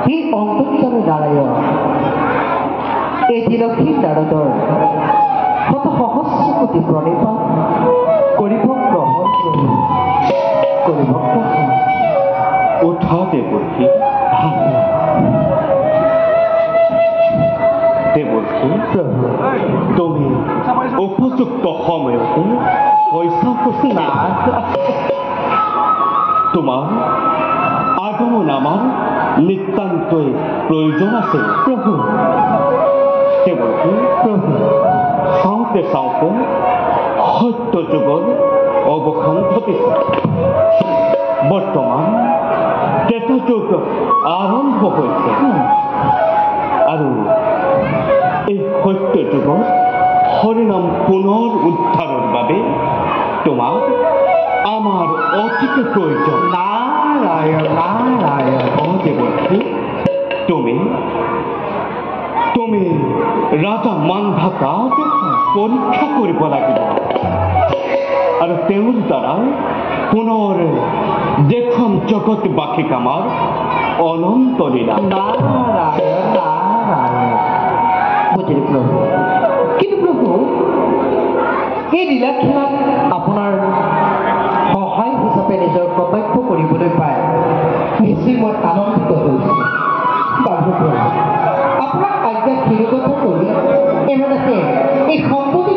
সেই অন্তৰ্জামী নাৰায়ণ এটি লক্ষ্মী নাৰদৰ শত সহস্ৰ কোটি প্ৰণিপাত কৰিব গ্ৰহণ কৰিব উঠা দেবৰ্ষী দেবৰ্ষী তুমি উপযুক্ত সময়তে পয়সা না তোমাৰ আগমন আমাৰ নিতান্তই প্ৰয়োজন আছে প্ৰভু দেবৰ্ষী প্ৰভু চাওঁতে চাওঁতে সত্য যুগৰ অৱসান ঘটিছে বৰ্তমান ত্ৰেতা যুগ আৰম্ভ হৈছে আৰু এই সত্য যুগত হৰিনাম পুনৰ উদ্ধাৰৰ বাবে তোমাক আমাৰ অতিকে প্ৰয়োজন নাৰায়ণ নাৰায়ণ দেৱৰ্ষী তুমি তুমি ৰাজা মান্ধাতাক পৰীক্ষা কৰিব লাগিব আৰু তেওঁৰ দ্বাৰাই পুনৰ দেশখন জগতবাসীক আমাৰ অনন্ত লীলা নাৰায়ণ নাৰায়ণ বুজিলি প্ৰভু কিন্তু প্ৰভু এই লীলাখেলাত আপোনাৰ সহায় হিচাপে নিজৰ কৰ্তব্য কৰিবলৈ পাই নিশ্চয় মই আনন্দিত হৈছোঁ বাৰু প্ৰভু আপোনাৰ আজ্ঞা শিৰোগত কৰি এনেদৰে এই সম্পত্তি